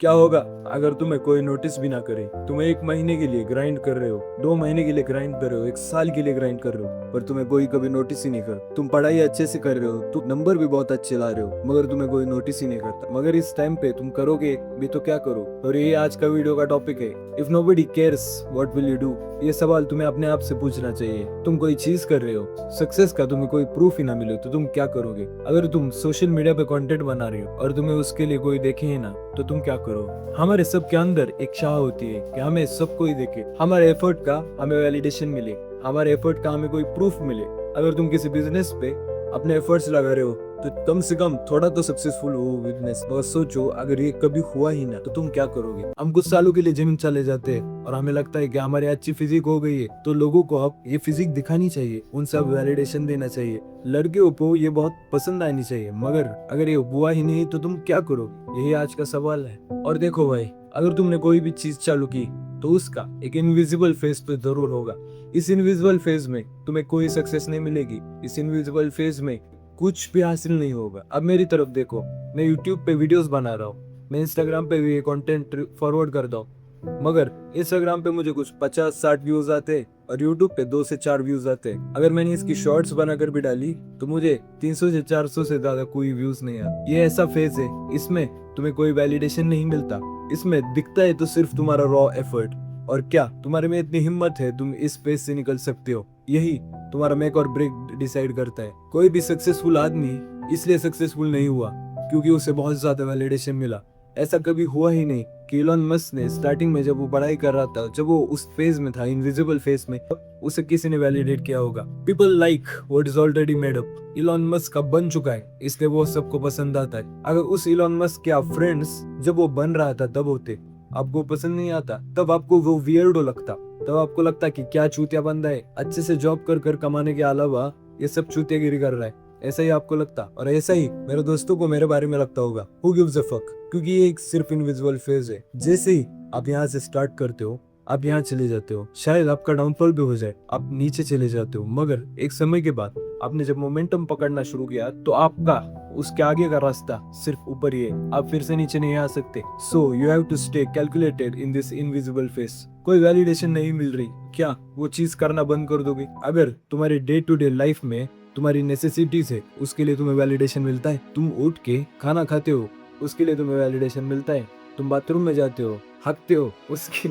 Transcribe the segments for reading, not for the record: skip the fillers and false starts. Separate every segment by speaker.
Speaker 1: क्या होगा अगर तुम्हें कोई नोटिस भी ना करे? तुम 1 महीने के लिए ग्राइंड कर रहे हो, 2 महीने के लिए ग्राइंड कर रहे हो, 1 साल के लिए ग्राइंड कर रहे हो, पर तुम्हें कोई कभी नोटिस ही नहीं कर। तुम पढ़ाई अच्छे से कर रहे हो, तुम नंबर भी बहुत अच्छे ला रहे हो, मगर तुम्हें कोई नोटिस ही नहीं करता। मगर इस टाइम पे तुम करोगे भी तो क्या करो? और ये आज का वीडियो का टॉपिक है, if nobody cares what will you do. ये सवाल तुम्हें अपने आप से पूछना चाहिए। तुम कोई चीज कर रहे हो, सक्सेस का तुम्हें कोई प्रूफ ही ना मिले तो तुम क्या करोगे? अगर तुम सोशल मीडिया पे कंटेंट बना रहे हो और तुम्हें उसके लिए कोई देखे ही ना, तो तुम क्या करो? हमारे सब के अंदर एक चाह होती है कि हमें सब कोई देखे, हमारे एफर्ट का हमें वैलिडेशन मिले, हमारे एफर्ट का हमें कोई प्रूफ मिले। अगर तुम किसी बिजनेस पे अपने एफर्ट्स लगा रहे हो तो कम से कम थोड़ा तो सक्सेसफुल हो बिजनेस। मगर सोचो अगर ये कभी हुआ ही ना तो तुम क्या करोगे? हम कुछ सालों के लिए जिम चले जाते हैं और हमें लगता है कि हमारी अच्छी फिजिक हो गई है तो लोगों को अब ये फिजिक दिखानी चाहिए, उन सब वैलिडेशन देना चाहिए, लड़कियों को ये बहुत पसंद आनी चाहिए। मगर अगर ये हुआ ही नहीं तो तुम क्या करोगे? यही आज का सवाल है। और देखो भाई, अगर तुमने कोई भी चीज चालू की तो उसका एक इनविजिबल फेस तो जरूर होगा। इस इनविजिबल फेज में तुम्हें कोई सक्सेस नहीं मिलेगी, इस इनविजिबल फेज में कुछ भी हासिल नहीं होगा। अब मेरी तरफ देखो, मैं यूट्यूब पे वीडियोस बना रहा हूँ, मैं इंस्टाग्राम पे भी ये कंटेंट फॉरवर्ड करता हूँ, मगर इंस्टाग्राम पे मुझे कुछ 50-60 व्यूज आते और यूट्यूब पे 2 से 4 व्यूज आते। अगर मैंने इसकी शॉर्ट्स बनाकर भी डाली तो मुझे 300 से 400 से ज्यादा कोई व्यूज नहीं आते। ये ऐसा फेज है, इसमें तुम्हें कोई वैलिडेशन नहीं मिलता, इसमें दिखता है तो सिर्फ तुम्हारा रॉ एफर्ट। और क्या तुम्हारे में इतनी हिम्मत है तुम इस पेज से निकल सकते हो? यही तुम्हारा मेक और ब्रेक डिसाइड करता है। कोई भी सक्सेसफुल आदमी इसलिए सक्सेसफुल नहीं हुआ क्योंकि उसे बहुत ज्यादा वैलिडेशन मिला। ऐसा कभी हुआ ही नहीं कि इलॉन मस्क ने स्टार्टिंग में जब वो पढ़ाई कर रहा था, जब वो उस फेज में था, इनविजिबल फेज में, उसे किसी ने वैलिडेट किया होगा। People like what is already made up. Elon Musk अब बन चुका है इसलिए वो सबको पसंद आता है। अगर उस इलॉन मस्क के आप फ्रेंड्स जब वो बन रहा था तब होते, आपको पसंद नहीं आता, तब आपको वो वियर्डो लगता, तब आपको लगता कि क्या चूतिया बंदा है, अच्छे से जॉब कर कर कमाने के अलावा ये सब चूतियागिरी कर रहा है, ऐसा ही आपको लगता। और ऐसा ही मेरे दोस्तों को मेरे बारे में लगता होगा। हु गिव्स अ फक, क्योंकि ये एक सिर्फ इनविजिबल फेज है। जैसे ही आप यहाँ से स्टार्ट करते हो, आप यहाँ चले जाते हो, शायद आपका डाउनफॉल भी हो जाए, आप नीचे चले जाते हो, मगर एक समय के बाद आपने जब मोमेंटम पकड़ना शुरू किया तो आपका उसके आगे का रास्ता सिर्फ ऊपर ही है, आप फिर से नीचे नहीं आ सकते। So you have to stay calculated in this invisible phase. कोई वैलिडेशन नहीं मिल रही, क्या वो चीज करना बंद कर दोगे? अगर तुम्हारे डे टू डे लाइफ में तुम्हारी नेसेसिटीज है, उसके लिए तुम्हें वैलिडेशन मिलता है। तुम उठ के खाना खाते हो, उसके लिए तुम्हें वैलिडेशन मिलता है। तुम बाथरूम में जाते हो, हकते हो, उसके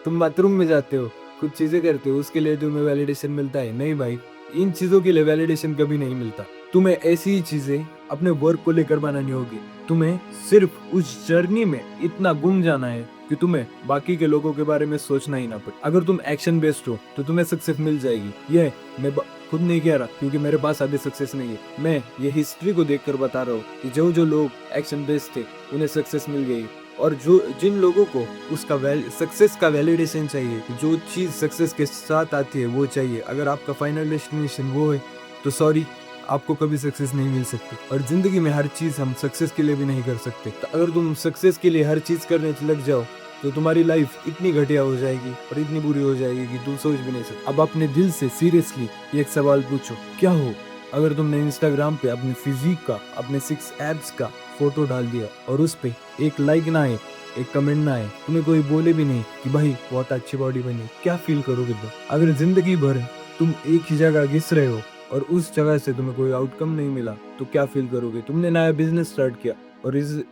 Speaker 1: तुम बाथरूम में जाते हो, कुछ चीजें करते हो, उसके लिए तुम्हें वैलिडेशन मिलता है? नहीं भाई, इन चीजों के लिए वैलिडेशन कभी नहीं मिलता। तुम्हें ऐसी ही चीजें अपने वर्क को लेकर बनानी होगी। तुम्हें सिर्फ उस जर्नी में इतना गुम जाना है कि तुम्हें बाकी के लोगों के बारे में सोचना ही ना पड़े। अगर तुम एक्शन बेस्ड हो तो तुम्हें सक्सेस मिल जाएगी। यह मैं खुद नहीं कह रहा क्योंकि मेरे पास अभी सक्सेस नहीं है, मैं ये हिस्ट्री को देखकर बता रहा हूँ कि जो जो लोग एक्शन बेस्ड थे उन्हें सक्सेस मिल गई। और जो जिन लोगों को उसका सक्सेस का वैलिडेशन चाहिए, जो चीज सक्सेस के साथ आती है वो चाहिए, अगर आपका फाइनल डेस्टिनेशन वो है तो सॉरी, आपको कभी सक्सेस नहीं मिल सकती। और जिंदगी में हर चीज हम सक्सेस के लिए भी नहीं कर सकते। तो अगर तुम सक्सेस के लिए हर चीज करने लग जाओ तो तुम्हारी लाइफ इतनी घटिया हो जाएगी और इतनी बुरी हो जाएगी कि तुम सोच भी नहीं सकते। अब अपने दिल से सीरियसली एक सवाल पूछो, क्या हो अगर तुमने इंस्टाग्राम पे अपने फिजिक का, अपने 6 एब्स का फोटो डाल दिया और उस पे एक लाइक ना आए, एक कमेंट ना आए, तुम्हें कोई बोले भी नहीं कि भाई बहुत अच्छी बॉडी बनी? क्या फील करोगे तुम? अगर जिंदगी भर तुम एक ही जगह घिस रहे हो और उस जगह से तुम्हें कोई आउटकम नहीं मिला तो क्या फील करोगे? तुमने नया बिजनेस स्टार्ट किया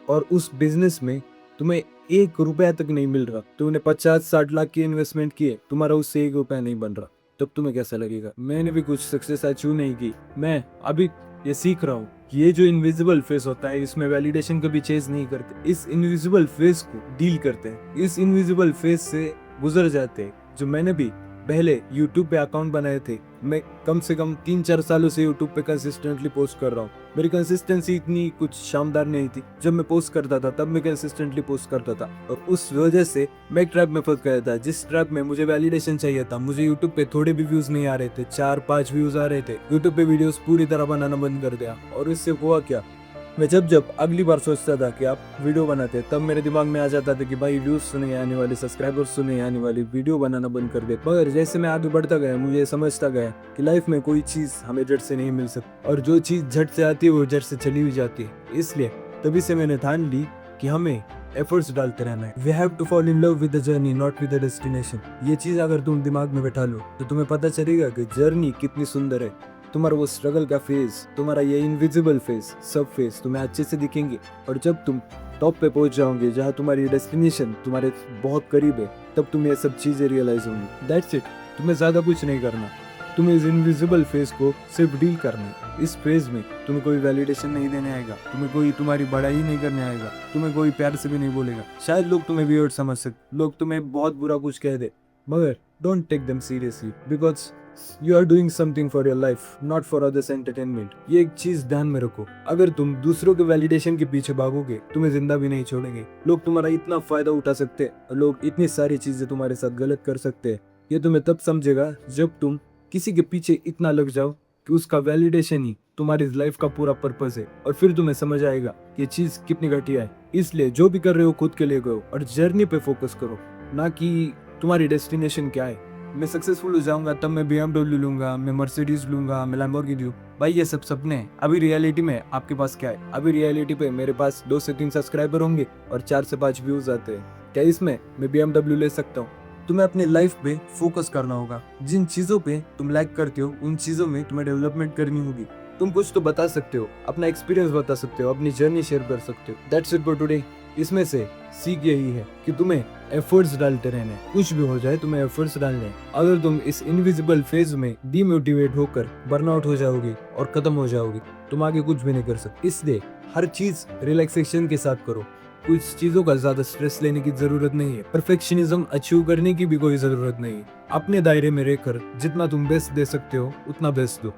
Speaker 1: और उस बिजनेस में तुम्हें 1 रुपया तक नहीं मिल रहा, तुमने 50-60 लाख की इन्वेस्टमेंट किए, तुम्हारा उससे 1 रुपया नहीं बन रहा, तब तुम्हें कैसा लगेगा? मैंने भी कुछ सक्सेस अचीव नहीं की, मैं अभी ये सीख रहा हूँ कि ये जो इनविजिबल फेस होता है इसमें वैलिडेशन कभी चेज नहीं करते। इस इनविजिबल फेस को डील करते हैं, इस इनविजिबल फेस से गुजर जाते हैं। जो मैंने भी पहले YouTube पे अकाउंट बनाए थे, मैं कम से कम 3-4 सालों से YouTube पे कंसिस्टेंटली पोस्ट कर रहा हूँ। मेरी कंसिस्टेंसी इतनी कुछ शानदार नहीं थी, जब मैं पोस्ट करता था तब मैं कंसिस्टेंटली पोस्ट करता था और उस वजह से मैं एक ट्रैप में फंस गया था, जिस ट्रैप में मुझे वैलिडेशन चाहिए था। मुझे YouTube पे थोड़े भी व्यूज नहीं आ रहे थे, 4-5 व्यूज आ रहे थे। YouTube पे वीडियोस पूरी तरह बनाना बंद कर दिया और इससे हुआ क्या, मैं जब अगली बार सोचता था कि आप वीडियो बनाते तब मेरे दिमाग में आ जाता था कि भाई व्यूज तो नहीं आने वाले, सब्सक्राइबर्स तो नहीं आने वाली, वीडियो बनाना बंद कर दे। मगर जैसे मैं आगे बढ़ता गया मुझे समझता गया कि लाइफ में कोई चीज हमें झट से नहीं मिल सकती और जो चीज झट से आती है वो झट से चली भी जाती है। इसलिए तभी से मैंने ठान ली कि हमें एफर्ट्स डालते रहना है। We have to fall in love with the journey not with the destination. ये चीज अगर तुम दिमाग में बैठा लो तो तुम्हें पता चलेगा कि जर्नी कितनी सुंदर है। तुम्हारा वो स्ट्रगल का फेज, तुम्हारा ये इनविजिबल फेज, सब फेज तुम्हें अच्छे से दिखेंगे। और जब तुम टॉप पे पहुंच जाओगे, जहाँ तुम्हारी डेस्टिनेशन तुम्हारे बहुत करीब है, तब तुम्हें ये सब चीजें रियलाइज होंगी। That's it. तुम्हें ज्यादा कुछ नहीं करना, तुम्हें इस इनविजिबल फेज को सिर्फ डील करना है। इस फेज में तुम्हें कोई वैलिडेशन नहीं देने आएगा, तुम्हें कोई तुम्हारी बड़ाई नहीं करने आएगा, तुम्हें कोई प्यार से भी नहीं बोलेगा। शायद लोग तुम्हें वियर्ड समझ सकते, लोग तुम्हें बहुत बुरा कुछ कह दे, मगर don't take them seriously because you are doing something for your life not for others entertainment. ये एक चीज ध्यान में रखो, अगर तुम दूसरों के वैलिडेशन के पीछे भागोगे तुम्हें जिंदा भी नहीं छोड़ेंगे। लोग तुम्हारा इतना फायदा उठा सकते हैं, लोग इतनी सारी चीजें तुम्हारे साथ गलत कर सकते हैं। ये तुम्हें तब समझेगा जब तुम किसी के पीछे इतना लग जाओ कि उसका वैलिडेशन ही तुम्हारी लाइफ का पूरा पर्पस है, और फिर तुम्हें समझ आएगा ये चीज कितनी घटिया है। इसलिए जो भी कर रहे हो खुद के लिए करो और जर्नी पे फोकस करो, ना कि तुम्हारी डेस्टिनेशन क्या है। मैं सक्सेसफुल हो जाऊंगा तब मैं BMW लूंगा, मैं मर्सिडीज लूंगा, मैं लैम्बोर्गिनी लूं। भाई ये सब सपने हैं। अभी रियलिटी में आपके पास क्या है? अभी रियलिटी पे मेरे पास 2 से 3 सब्सक्राइबर होंगे और 4 से 5 व्यूज आते हैं। क्या इसमें मैं BMW ले सकता हूँ? तुम्हें अपने लाइफ पे फोकस करना होगा। जिन चीजों पे तुम लैक करते हो उन चीजों में तुम्हें डेवलपमेंट करनी होगी। तुम कुछ तो बता सकते हो, अपना एक्सपीरियंस बता सकते हो, अपनी जर्नी शेयर कर सकते हो। That's it for today. इसमें से सीख यही है कि तुम्हें एफर्ट्स डालते रहने, कुछ भी हो जाए तुम्हें एफर्ट्स डालने हैं। अगर तुम इस इनविजिबल फेज में डीमोटिवेट होकर बर्नआउट हो जाओगे और खत्म हो जाओगे, तुम आगे कुछ भी नहीं कर सकते। इसलिए हर चीज रिलैक्सेशन के साथ करो। कुछ चीजों का ज्यादा स्ट्रेस लेने की जरूरत नहीं है। परफेक्शनिज्म अचीव करने की भी कोई जरूरत नहीं है। अपने दायरे में रहकर जितना तुम बेस्ट दे सकते हो उतना बेस्ट दो।